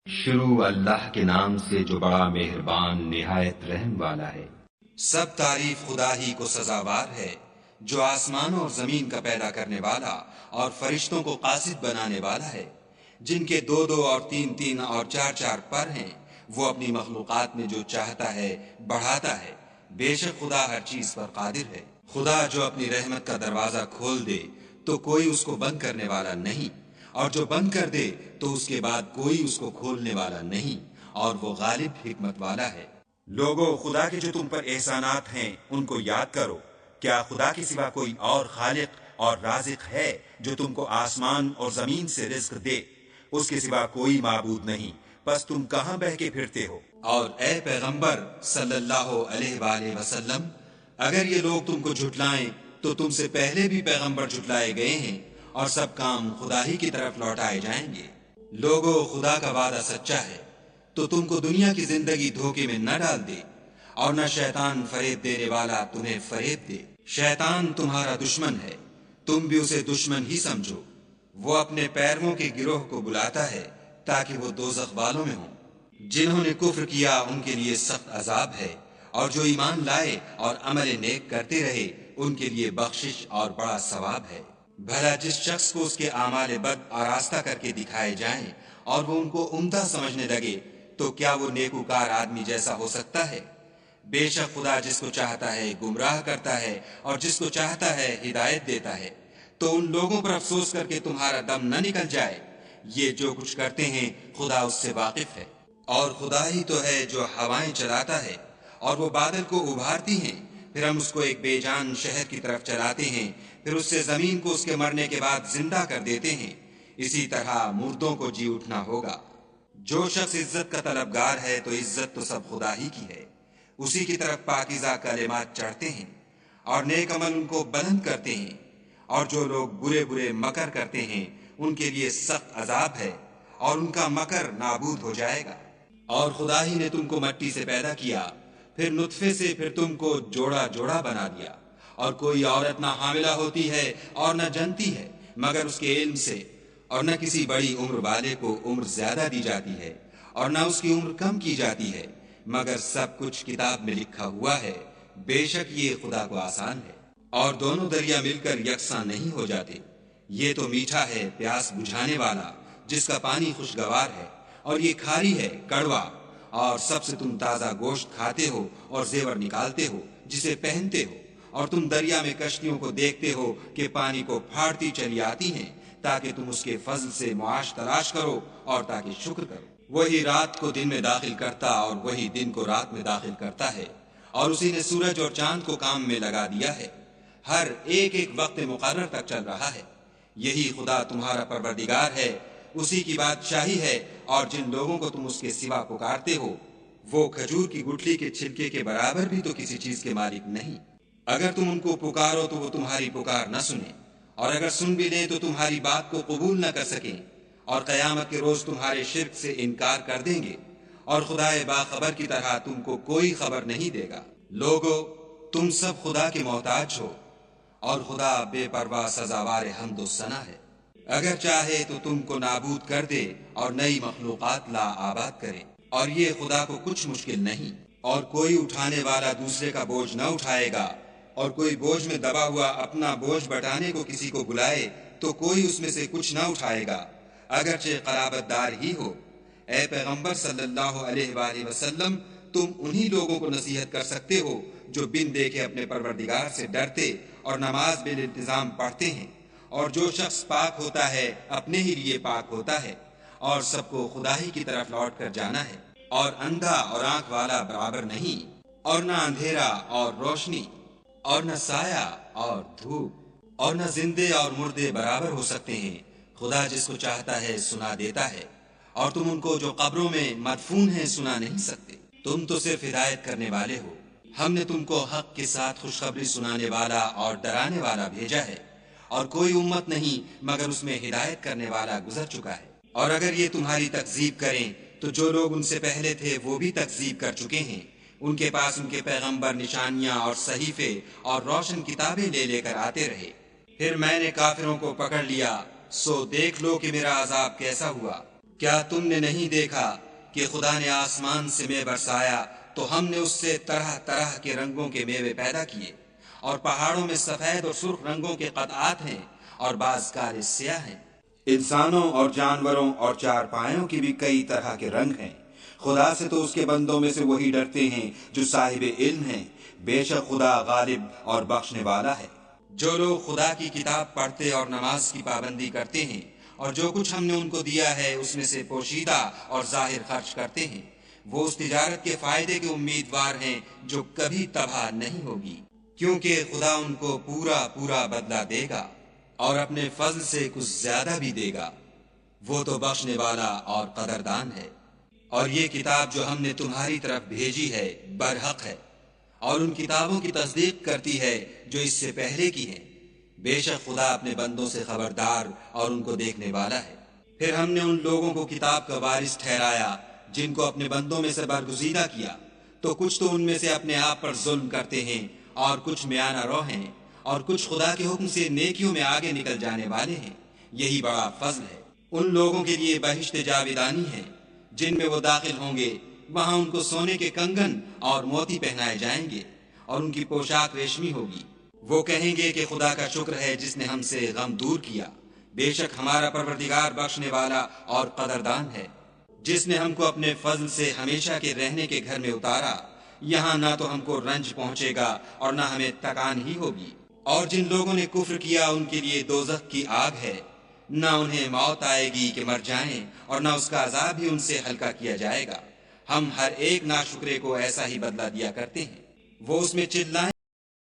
شروع اللہ کے نام سے جو بڑا مہربان نہایت رحم والا ہے۔ سب تعریف خدا ہی کو سزاوار ہے جو آسمانوں اور زمین کا پیدا کرنے والا اور فرشتوں کو قاصد بنانے والا ہے، جن کے 2 اور 3 اور 4 پر ہیں۔ وہ اپنی مخلوقات میں جو چاہتا ہے بڑھاتا ہے، بے شک خدا ہر چیز پر قادر ہے۔ خدا جو اپنی رحمت کا دروازہ کھول دے تو کوئی اس کو بند کرنے والا نہیں، اور جو بند کر دے تو اس کے بعد کوئی اس کو کھولنے والا نہیں، اور وہ غالب حکمت والا ہے۔ لوگو، خدا کے جو تم پر احسانات ہیں ان کو یاد کرو۔ کیا خدا کے سوا کوئی اور خالق اور رازق ہے جو تم کو آسمان اور زمین سے رزق دے؟ اس کے سوا کوئی معبود نہیں، بس تم کہاں بہہ کے پھرتے ہو؟ اور اے پیغمبر صلی اللہ علیہ وآلہ وسلم، اگر یہ لوگ تم کو جھٹلائیں تو تم سے پہلے بھی پیغمبر جھٹلائے گئے ہیں، اور سب کام خدا ہی کی طرف لوٹائے جائیں گے۔ لوگو، خدا کا وعدہ سچا ہے، تو تم کو دنیا کی زندگی دھوکے میں نہ ڈال دے، اور نہ شیطان فریب دینے والا تمہیں فریب دے۔ شیطان تمہارا دشمن ہے، تم بھی اسے دشمن ہی سمجھو۔ وہ اپنے پیرووں کے گروہ کو بلاتا ہے تاکہ وہ دوزخ والوں میں ہوں۔ جنہوں نے کفر کیا ان کے لیے سخت عذاب ہے، اور جو ایمان لائے اور عمل نیک کرتے رہے ان کے لیے بخشش اور بڑا ثواب ہے۔ بھلا جس شخص کو اس کے اعمال بد آراستہ کر کے دکھائے جائیں اور وہ ان کو عمدہ سمجھنے لگے تو کیا وہ نیکوکار آدمی جیسا ہو سکتا ہے؟ بے شک خدا جس کو چاہتا ہے گمراہ کرتا ہے اور جس کو چاہتا ہے ہدایت دیتا ہے۔ تو ان لوگوں پر افسوس کر کے تمہارا دم نہ نکل جائے، یہ جو کچھ کرتے ہیں خدا اس سے واقف ہے۔ اور خدا ہی تو ہے جو ہوائیں چلاتا ہے اور وہ بادل کو ابھارتی ہیں، پھر ہم اس کو ایک بے جان شہر کی طرف چلاتے ہیں، پھر اس سے زمین کو اس کے مرنے کے بعد زندہ کر دیتے ہیں۔ اسی طرح مردوں کو جی اٹھنا ہوگا۔ جو شخص عزت کا طلبگار ہے تو عزت تو سب خدا ہی کی ہے، اسی کی طرف پاکیزہ کلمات چڑھتے ہیں اور نیک عمل ان کو بلند کرتے ہیں۔ اور جو لوگ برے برے مکر کرتے ہیں ان کے لیے سخت عذاب ہے، اور ان کا مکر نابود ہو جائے گا۔ اور خدا ہی نے تم کو مٹی سے پیدا کیا، پھر نطفے سے، پھر تم کو جوڑا جوڑا بنا دیا، اور کوئی عورت نہ حاملہ ہوتی ہے اور نہ جنتی ہے مگر اس کے علم سے، اور نہ کسی بڑی عمر والے کو عمر زیادہ دی جاتی ہے اور نہ اس کی عمر کم کی جاتی ہے، مگر سب کچھ کتاب میں لکھا ہوا ہے۔ بے شک یہ خدا کو آسان ہے۔ اور دونوں دریا مل کر یکساں نہیں ہو جاتے۔ یہ تو میٹھا ہے پیاس بجھانے والا جس کا پانی خوشگوار ہے، اور یہ کھاری ہے کڑوا۔ اور سب سے تم تازہ گوشت کھاتے ہو اور زیور نکالتے ہو جسے پہنتے ہو، اور تم دریا میں کشتیوں کو دیکھتے ہو کہ پانی کو پھاڑتی چلی آتی ہیں تاکہ تم اس کے فضل سے معاش تلاش کرو اور تاکہ شکر کرو۔ وہی رات کو دن میں داخل کرتا اور وہی دن کو رات میں داخل کرتا ہے، اور اسی نے سورج اور چاند کو کام میں لگا دیا ہے، ہر ایک ایک وقت مقرر تک چل رہا ہے۔ یہی خدا تمہارا پروردگار ہے، اسی کی بادشاہی ہے، اور جن لوگوں کو تم اس کے سوا پکارتے ہو وہ کھجور کی گٹھلی کے چھلکے کے برابر بھی تو کسی چیز کے مالک نہیں۔ اگر تم ان کو پکارو تو وہ تمہاری پکار نہ سنیں، اور اگر سن بھی لیں تو تمہاری بات کو قبول نہ کر سکیں، اور قیامت کے روز تمہارے شرک سے انکار کر دیں گے، اور خدائے باخبر کی طرح تم کو کوئی خبر نہیں دے گا۔ لوگو، تم سب خدا کے محتاج ہو، اور خدا بے پرواہ سزاوار حمد و ثنا ہے۔ اگر چاہے تو تم کو نابود کر دے اور نئی مخلوقات لا آباد کرے، اور یہ خدا کو کچھ مشکل نہیں۔ اور کوئی اٹھانے والا دوسرے کا بوجھ نہ اٹھائے گا، اور کوئی بوجھ میں دبا ہوا اپنا بوجھ بٹانے کو کسی کو بلائے تو کوئی اس میں سے کچھ نہ اٹھائے گا، اگرچہ قرابت دار ہی ہو۔ اے پیغمبر صلی اللہ علیہ وآلہ وسلم، تم انہی لوگوں کو نصیحت کر سکتے ہو جو بن دیکھے اپنے پروردگار سے ڈرتے اور نماز بالانتظام پڑھتے ہیں۔ اور جو شخص پاک ہوتا ہے اپنے ہی لیے پاک ہوتا ہے، اور سب کو خدا ہی کی طرف لوٹ کر جانا ہے۔ اور اندھا اور آنکھ والا برابر نہیں، اور نہ اندھیرا اور روشنی، اور نہ سایہ اور دھوپ، اور نہ زندے اور مردے برابر ہو سکتے ہیں۔ خدا جس کو چاہتا ہے سنا دیتا ہے، اور تم ان کو جو قبروں میں مدفون ہیں سنا نہیں سکتے۔ تم تو صرف ہدایت کرنے والے ہو۔ ہم نے تم کو حق کے ساتھ خوشخبری سنانے والا اور ڈرانے والا بھیجا ہے، اور کوئی امت نہیں مگر اس میں ہدایت کرنے والا گزر چکا ہے۔ اور اگر یہ تمہاری تکذیب کریں تو جو لوگ ان سے پہلے تھے وہ بھی تکذیب کر چکے ہیں۔ ان کے پاس ان کے پیغمبر نشانیاں اور صحیفے اور روشن کتابیں لے لے کر آتے رہے، پھر میں نے کافروں کو پکڑ لیا، سو دیکھ لو کہ میرا عذاب کیسا ہوا۔ کیا تم نے نہیں دیکھا کہ خدا نے آسمان سے میوہ برسایا تو ہم نے اس سے طرح طرح کے رنگوں کے میوے پیدا کیے، اور پہاڑوں میں سفید اور سرخ رنگوں کے قطعات ہیں اور بعض کالے سیاہ ہیں۔ انسانوں اور جانوروں اور چارپائیوں کی بھی کئی طرح کے رنگ ہیں۔ خدا سے تو اس کے بندوں میں سے وہی ڈرتے ہیں جو صاحب علم ہیں، بے شک خدا غالب اور بخشنے والا ہے۔ جو لوگ خدا کی کتاب پڑھتے اور نماز کی پابندی کرتے ہیں اور جو کچھ ہم نے ان کو دیا ہے اس میں سے پوشیدہ اور ظاہر خرچ کرتے ہیں، وہ اس تجارت کے فائدے کے امیدوار ہیں جو کبھی تباہ نہیں ہوگی، کیونکہ خدا ان کو پورا پورا بدلہ دے گا اور اپنے فضل سے کچھ زیادہ بھی دے گا۔ وہ تو بخشنے والا اور قدردان ہے۔ اور یہ کتاب جو ہم نے تمہاری طرف بھیجی ہے برحق ہے، اور ان کتابوں کی تصدیق کرتی ہے جو اس سے پہلے کی ہیں۔ بے شک خدا اپنے بندوں سے خبردار اور ان کو دیکھنے والا ہے۔ پھر ہم نے ان لوگوں کو کتاب کا وارث ٹھہرایا جن کو اپنے بندوں میں سے برگزیدہ کیا، تو کچھ تو ان میں سے اپنے آپ پر ظلم کرتے ہیں اور کچھ میانہ رو ہیں، اور کچھ خدا کے حکم سے نیکیوں میں آگے نکل جانے والے ہیں۔ یہی بڑا فضل ہے۔ ان لوگوں کے لیے بہشت جاویدانی ہے جن میں وہ داخل ہوں گے، وہاں ان کو سونے کے کنگن اور موتی پہنائے جائیں گے اور ان کی پوشاک ریشمی ہوگی۔ وہ کہیں گے کہ خدا کا شکر ہے جس نے ہم سے غم دور کیا، بے شک ہمارا پروردگار بخشنے والا اور قدردان ہے، جس نے ہم کو اپنے فضل سے ہمیشہ کے رہنے کے گھر میں اتارا۔ یہاں نہ تو ہم کو رنج پہنچے گا اور نہ ہمیں تکان ہی ہوگی۔ اور جن لوگوں نے کفر کیا ان کے لیے دوزخ کی آگ ہے، نہ انہیں موت آئے گی کہ مر جائیں اور نہ اس کا عذاب بھی ان سے ہلکا کیا جائے گا۔ ہم ہر ایک ناشکرے کو ایسا ہی بدلہ دیا کرتے ہیں۔ وہ اس میں چلائیں